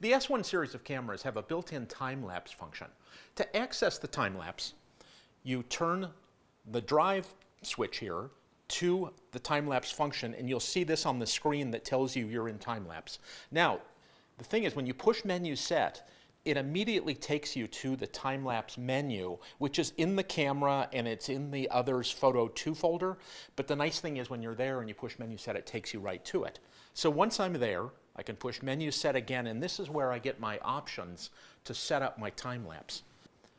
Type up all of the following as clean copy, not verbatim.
The S1 series of cameras have a built-in time-lapse function. To access the time-lapse, you turn the drive switch here to the time-lapse function, and you'll see this on the screen that tells you you're in time-lapse. Now, the thing is, when you push menu set, it immediately takes you to the time-lapse menu, which is in the camera and it's in the others photo 2 folder. But the nice thing is when you're there and you push menu set, it takes you right to it. So once I'm there, I can push menu set again, and this is where I get my options to set up my time-lapse.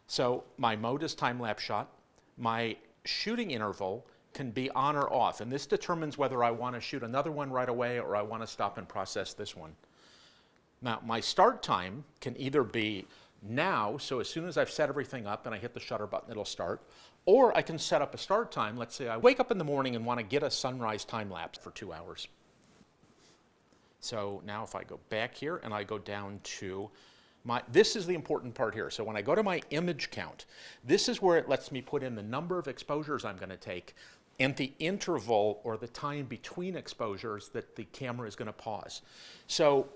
So my mode is time-lapse shot. My shooting interval can be on or off, and this determines whether I want to shoot another one right away or I want to stop and process this one. Now, my start time can either be now, so as soon as I've set everything up and I hit the shutter button, it'll start, or I can set up a start time. Let's say I wake up in the morning and want to get a sunrise time-lapse for 2 hours. So now if I go back here and I go down to this is the important part here. So when I go to my image count, this is where it lets me put in the number of exposures I'm going to take and the interval or the time between exposures that the camera is going to pause. So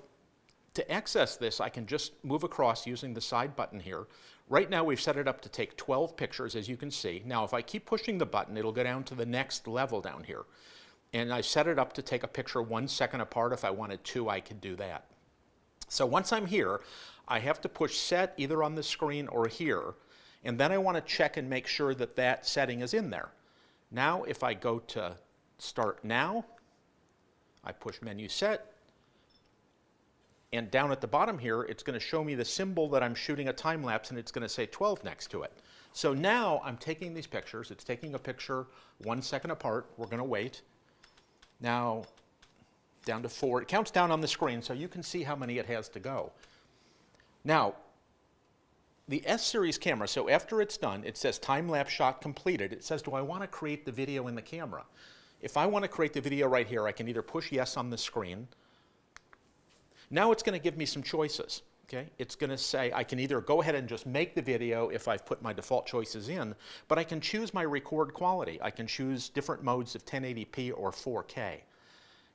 to access this, I can just move across using the side button here. Right now we've set it up to take 12 pictures, as you can see. Now if I keep pushing the button, it'll go down to the next level down here. And I set it up to take a picture 1 second apart. If I wanted 2, I could do that. So once I'm here, I have to push set either on the screen or here, and then I want to check and make sure that that setting is in there. Now if I go to start now, I push menu set, and down at the bottom here, it's going to show me the symbol that I'm shooting a time lapse, and it's going to say 12 next to it. So now I'm taking these pictures. It's taking a picture 1 second apart. We're going to wait. Now down to 4. It counts down on the screen, so you can see how many it has to go. Now, the S-Series camera, so after it's done, it says time-lapse shot completed. It says, do I want to create the video in the camera? If I want to create the video right here, I can either push yes on the screen. Now it's going to give me some choices. Okay? It's going to say I can either go ahead and just make the video if I've put my default choices in, but I can choose my record quality. I can choose different modes of 1080p or 4K.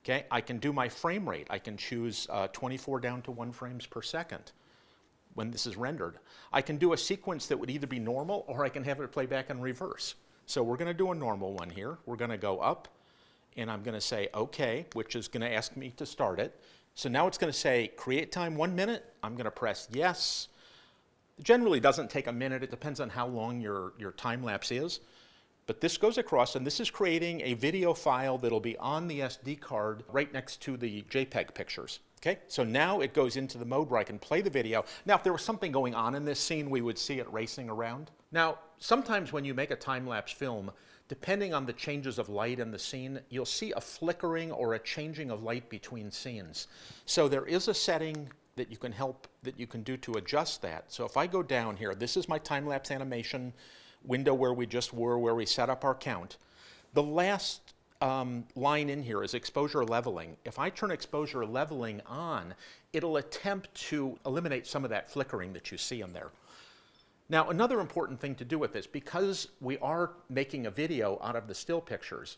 Okay? I can do my frame rate. I can choose 24 down to 1 frames per second when this is rendered. I can do a sequence that would either be normal or I can have it play back in reverse. So we're going to do a normal one here. We're going to go up and I'm going to say OK, which is going to ask me to start it. So now it's going to say create time 1 minute. I'm going to press yes. It generally doesn't take a minute. It depends on how long your time lapse is. But this goes across, and this is creating a video file that'll be on the SD card right next to the JPEG pictures. Okay, so now it goes into the mode where I can play the video. Now, if there was something going on in this scene, we would see it racing around. Now, sometimes when you make a time-lapse film, depending on the changes of light in the scene, you'll see a flickering or a changing of light between scenes. So there is a setting that you can do to adjust that. So if I go down here, this is my time-lapse animation window where we just were, where we set up our count. The last line in here is exposure leveling. If I turn exposure leveling on, it'll attempt to eliminate some of that flickering that you see in there. Now, another important thing to do with this, because we are making a video out of the still pictures,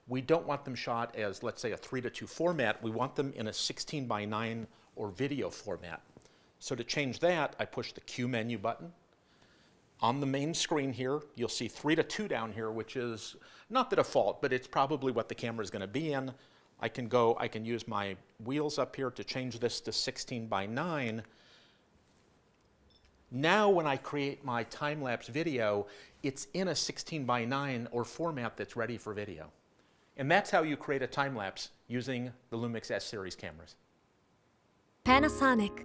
we don't want them shot as, let's say, a 3:2 format. We want them in a 16:9 or video format. So to change that, I push the Q menu button. On the main screen here, you'll see 3:2 down here, which is not the default, but it's probably what the camera is going to be in. I can use my wheels up here to change this to 16:9. Now when I create my time-lapse video, it's in a 16:9 or format that's ready for video. And that's how you create a time-lapse using the Lumix S-Series cameras. Panasonic.